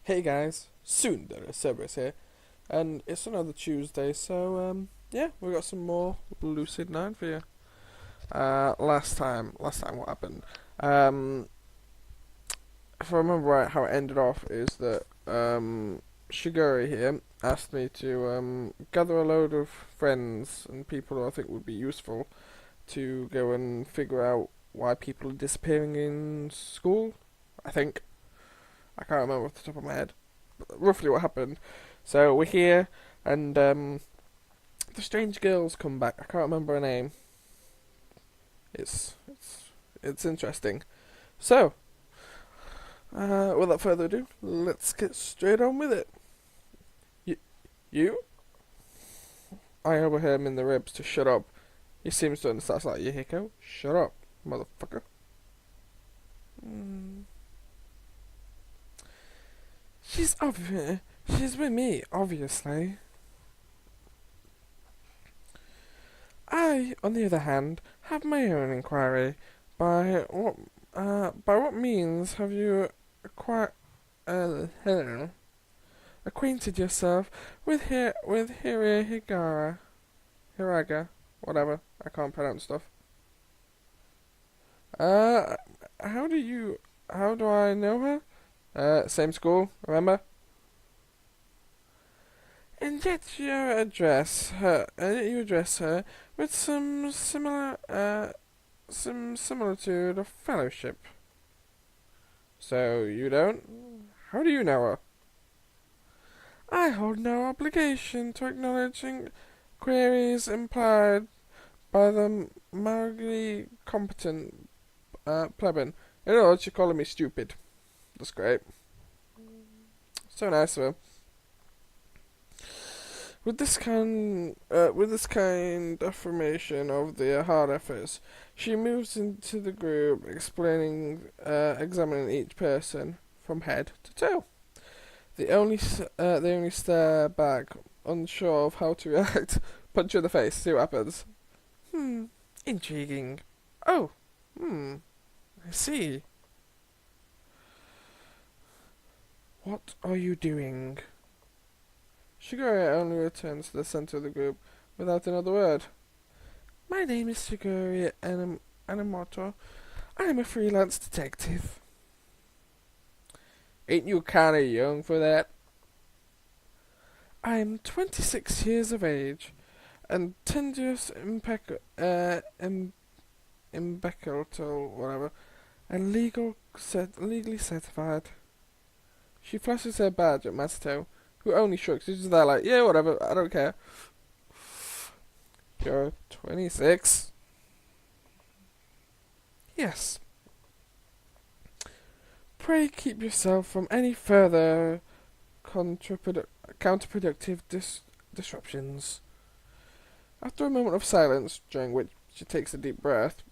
Hey guys, Sundara Cerberus here, and it's another Tuesday, so yeah, we got some more Lucid 9 for you. Last time what happened? Um, if I remember right, how it ended off is that Shiguri here asked me to gather a load of friends and people who I think would be useful to go and figure out why people are disappearing in school. I think I can't remember off the top of my head. Roughly what happened. So we're here, and the strange girl's come back. I can't remember her name. It's it's it's interesting. So, without further ado, let's get straight on with it. You, you? I overheard him in the ribs to shut up. He seems to understand. It's like Yahiko, shut up, motherfucker. Mm. She's with me, obviously. I, on the other hand, have my own inquiry. By what means have you acquired, acquainted yourself with Hiraga, whatever. I can't pronounce stuff. Uh, how do I know her? Same school, remember? And yet you address her with some similitude of fellowship. So you don't? How do you know her? I hold no obligation to acknowledging queries implied by the mildly competent plebeian. In other words, you're calling me stupid. That's great. So nice of her. With this kind affirmation of the hard efforts, she moves into the group, examining each person from head to toe. They only stare back, unsure of how to react. Punch you in the face, see what happens. Hmm, intriguing. Oh, I see. What are you doing? Shigure only returns to the center of the group without another word. My name is Shigure Animoto. I am a freelance detective. Ain't you kinda young for that? I am 26 years of age and tenuous impeccable, whatever, and legally certified. She flashes her badge at Masato, who only shrugs. He's just there like, yeah, whatever, I don't care. You're 26? Yes. Pray keep yourself from any further counterproductive disruptions. After a moment of silence, during which she takes a deep breath,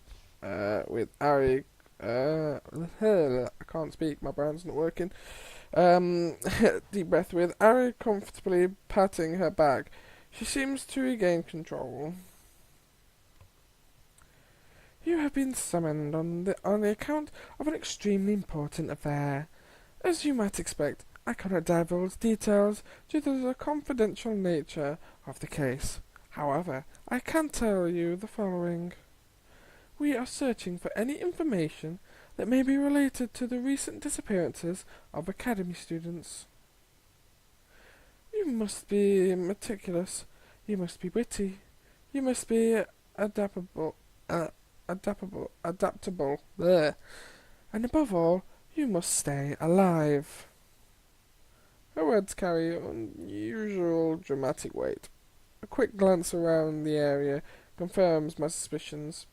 with Ari, I can't speak, my brain's not working. Deep breath with Ari comfortably patting her back. She seems to regain control. You have been summoned on the account of an extremely important affair. As you might expect, I cannot divulge details due to the confidential nature of the case. However, I can tell you the following. We are searching for any information that may be related to the recent disappearances of Academy students. You must be meticulous. You must be witty. You must be adaptable. Adaptable. There. And above all, you must stay alive. Her words carry unusual dramatic weight. A quick glance around the area confirms my suspicions.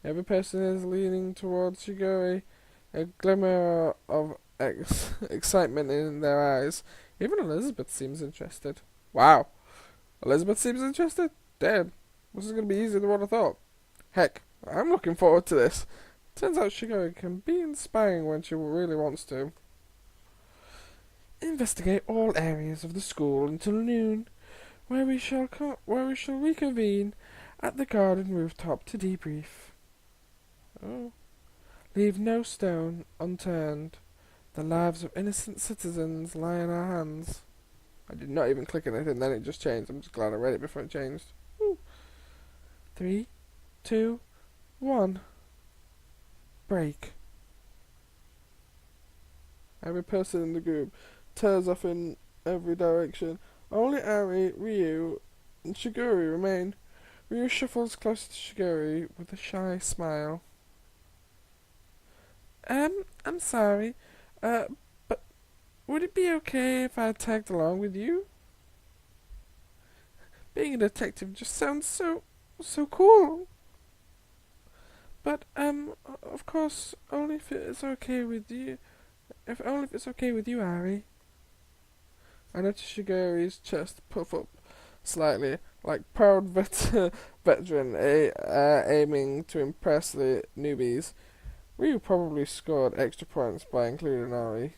Every person is leaning towards Shigori, a glimmer of excitement in their eyes. Even Elizabeth seems interested. Wow. Elizabeth seems interested? Damn. This is going to be easier than what I thought. Heck, I'm looking forward to this. Turns out Shigori can be inspiring when she really wants to. Investigate all areas of the school until noon, where we shall reconvene at the garden rooftop to debrief. Oh. Leave no stone unturned. The lives of innocent citizens lie in our hands. I did not even click anything, then it just changed. I'm just glad I read it before it changed. Woo. 3, 2, 1. Break. Every person in the group tears off in every direction. Only Ari, Ryu, and Shiguri remain. Ryu shuffles closer to Shiguri with a shy smile. I'm sorry, but would it be okay if I tagged along with you? Being a detective just sounds so cool. But, of course, only if it's okay with you. Only if it's okay with you, Ari. I noticed Shiguri's chest puff up slightly, like proud veteran aiming to impress the newbies. Ryu probably scored extra points by including Ari.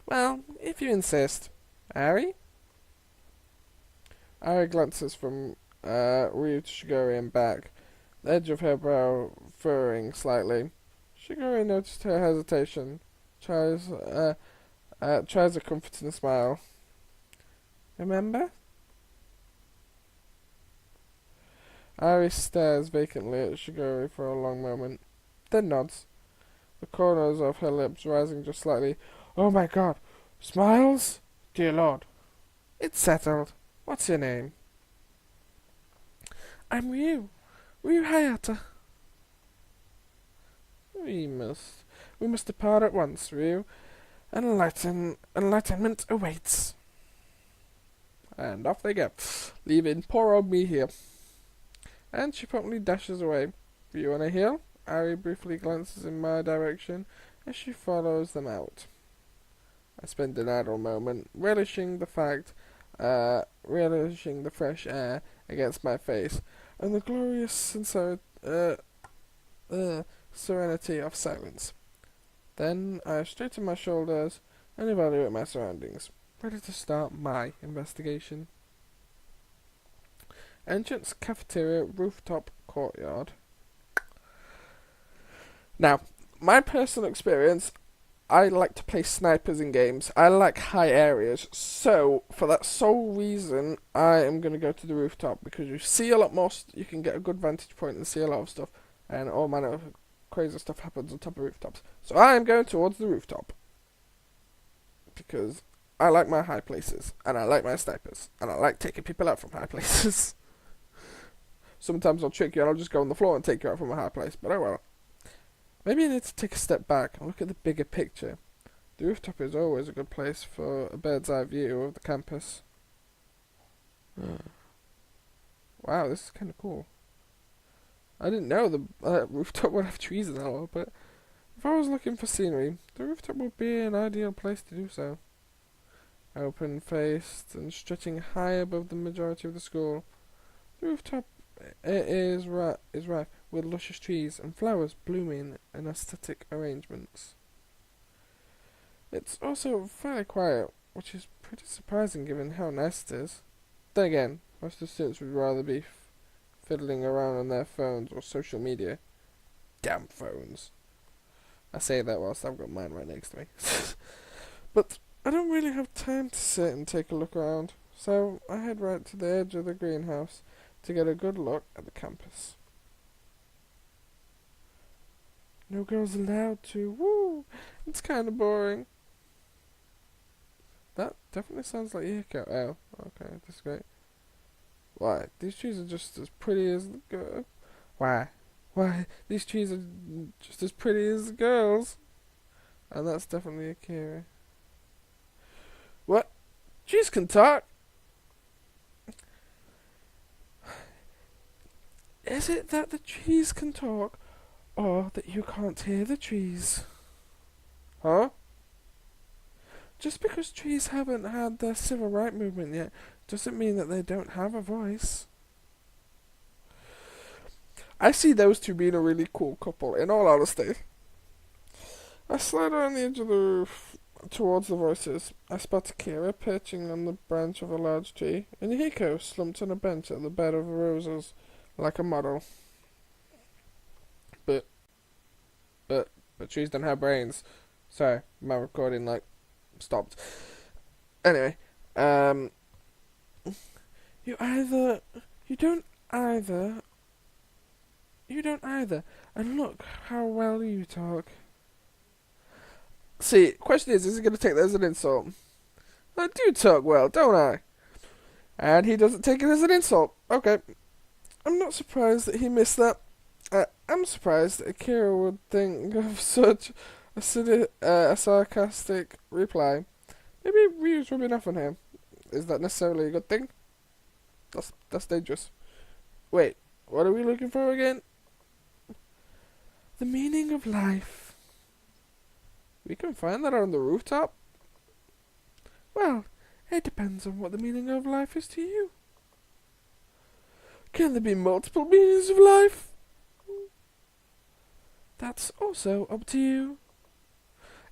Well, if you insist. Ari? Ari glances from Ryu to Shiguri and back, the edge of her brow furrowing slightly. Shiguri noticed her hesitation, tries a comforting smile. Remember? Ari stares vacantly at Shiguri for a long moment, then nods, the corners of her lips rising just slightly. Oh my god! Smiles? Dear Lord. It's settled. What's your name? I'm Ryu. Ryu Hayata. We must depart at once, Ryu. Enlightenment awaits. And off they go, leaving poor old me here. And she promptly dashes away. Ryu on a heel. Ari briefly glances in my direction as she follows them out. I spend an idle moment, relishing the fresh air against my face, and the glorious serenity of silence. Then I straighten my shoulders and evaluate my surroundings, ready to start my investigation. Entrance, cafeteria, rooftop, courtyard. Now, my personal experience, I like to play snipers in games. I like high areas, so for that sole reason, I am going to go to the rooftop, because you see a lot more, you can get a good vantage point and see a lot of stuff, and all manner of crazy stuff happens on top of rooftops. So I am going towards the rooftop, because I like my high places, and I like my snipers, and I like taking people out from high places. Sometimes I'll trick you and I'll just go on the floor and take you out from a high place, but oh well. Maybe I need to take a step back and look at the bigger picture. The rooftop is always a good place for a bird's eye view of the campus. Wow, this is kind of cool. I didn't know the rooftop would have trees and all, but if I was looking for scenery, the rooftop would be an ideal place to do so. Open-faced and stretching high above the majority of the school, the rooftop is rife with luscious trees and flowers blooming in aesthetic arrangements. It's also fairly quiet, which is pretty surprising given how nice it is. Then again, most of the students would rather be fiddling around on their phones or social media. Damn phones. I say that whilst I've got mine right next to me. But I don't really have time to sit and take a look around, so I head right to the edge of the greenhouse to get a good look at the campus. No girls allowed to. Woo! It's kind of boring. That definitely sounds like Yiko. Oh, okay, that's great. Why? These trees are just as pretty as the girl. Why? These trees are just as pretty as the girls. And that's definitely Akira. What? Trees can talk? Is it that the trees can talk, or that you can't hear the trees? Huh? Just because trees haven't had their civil rights movement yet, doesn't mean that they don't have a voice. I see those two being a really cool couple, in all honesty. I slide around the edge of the roof towards the voices. I spot Akira perching on the branch of a large tree, and Hiko slumped on a bench at the bed of roses, like a model. But trees don't have brains. Sorry, my recording stopped. Anyway, um, you either, you don't either, you don't either, and look how well you talk. See, question is he going to take that as an insult? I do talk well, don't I? And he doesn't take it as an insult. Okay, I'm not surprised that he missed that. I'm surprised that Akira would think of such a sarcastic reply. Maybe Ryu's rubbing off on him. Is that necessarily a good thing? That's dangerous. Wait, what are we looking for again? The meaning of life. We can find that on the rooftop? Well, it depends on what the meaning of life is to you. Can there be multiple meanings of life? That's also up to you.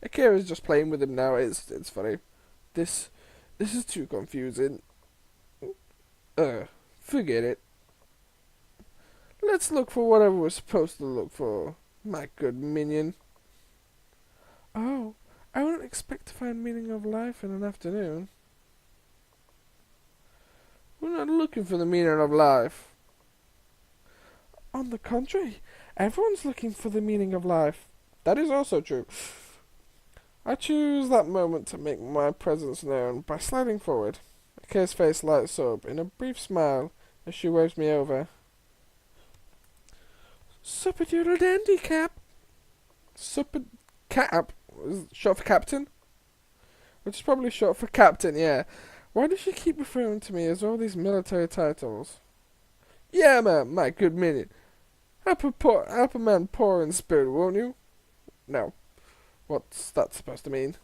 Akira's just playing with him now. It's funny. This is too confusing. Forget it. Let's look for whatever we're supposed to look for, my good minion. Oh, I wouldn't expect to find meaning of life in an afternoon. We're not looking for the meaning of life. On the contrary, everyone's looking for the meaning of life. That is also true. I choose that moment to make my presence known by sliding forward. Akira's face lights up in a brief smile as she waves me over. Supper-doodle dandy, Cap. Cap? Short for Captain? Which is probably short for Captain, yeah. Why does she keep referring to me as all these military titles? Yeah, ma'am, my good minion. Help a man poor in spirit, won't you? No. What's that supposed to mean?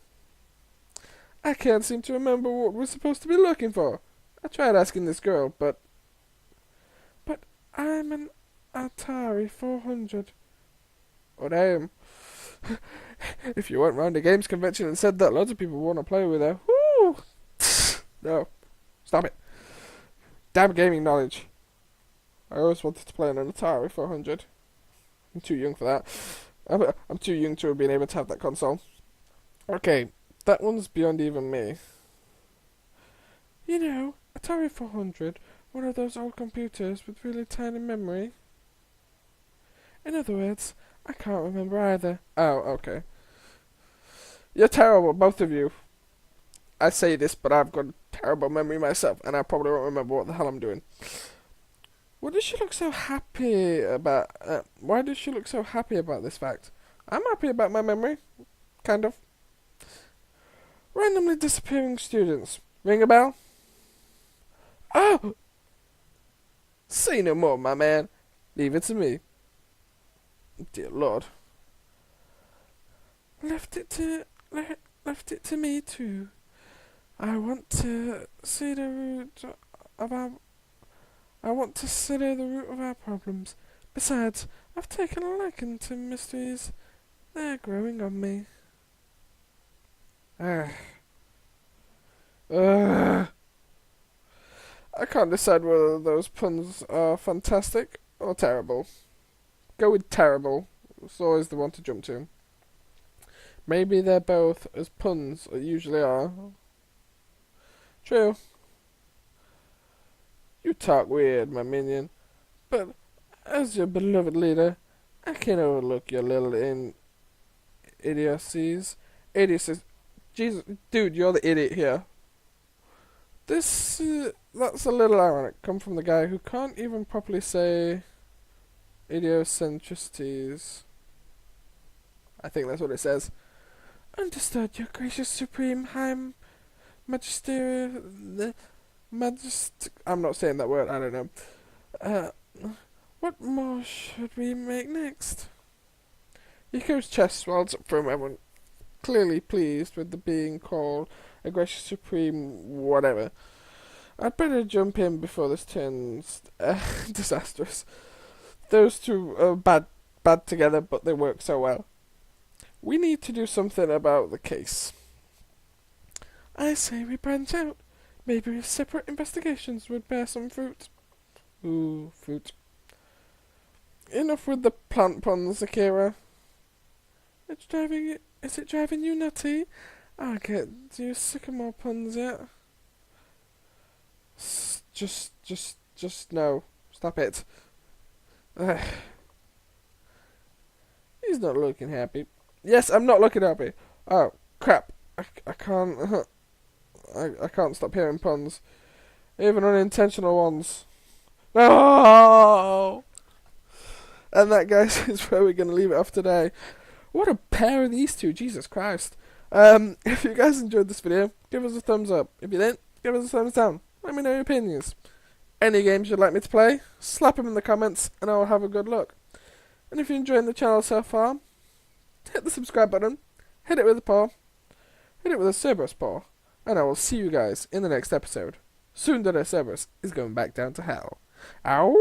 I can't seem to remember what we're supposed to be looking for. I tried asking this girl, but I'm an Atari 400. What I am. If you went round a games convention and said that, loads of people want to play with her. Woo! No. Stop it. Damn gaming knowledge. I always wanted to play on an Atari 400. I'm too young for that. I'm too young to have been able to have that console. Okay, that one's beyond even me. You know, Atari 400, one of those old computers with really tiny memory. In other words, I can't remember either. Oh, okay. You're terrible, both of you. I say this, but I've got a terrible memory myself, and I probably won't remember what the hell I'm doing. What does she look so happy about? Why does she look so happy about this fact? I'm happy about my memory. Kind of. Randomly disappearing students. Ring a bell? Oh! Say no more, my man. Leave it to me. Dear Lord. Left it to me too. I want to see the root of our problems. Besides, I've taken a liking to mysteries. They're growing on me. Ugh. I can't decide whether those puns are fantastic or terrible. Go with terrible. It's always the one to jump to. Maybe they're both as puns usually are. True. You talk weird, my minion. But as your beloved leader, I can't overlook your little idiocies. Idiocies. Jesus, dude, you're the idiot here. That's a little ironic. Come from the guy who can't even properly say idiocentricities. I think that's what it says. Understood, your gracious supreme high majesty. I'm not saying that word. I don't know. What more should we make next? Yuko's chest swells up for a moment, clearly pleased with the being called a gracious supreme whatever. I'd better jump in before this turns disastrous. Those two are bad together, but they work so well. We need to do something about the case. I say we branch out. Maybe separate investigations would bear some fruit. Ooh, fruit. Enough with the plant puns, Akira. It's driving Is it driving you nutty? I get you sick of more puns yet? Just no. Stop it. Ugh. He's not looking happy. Yes, I'm not looking happy. Oh, crap. I can't... I can't stop hearing puns. Even unintentional ones. No! And that, guys, is where we're going to leave it off today. What a pair of these two. Jesus Christ. If you guys enjoyed this video, give us a thumbs up. If you didn't, give us a thumbs down. Let me know your opinions. Any games you'd like me to play, slap them in the comments and I'll have a good look. And if you're enjoying the channel so far, hit the subscribe button, hit it with a paw, hit it with a Cerberus paw, and I will see you guys in the next episode. Soon Cerberus is going back down to hell. Ow!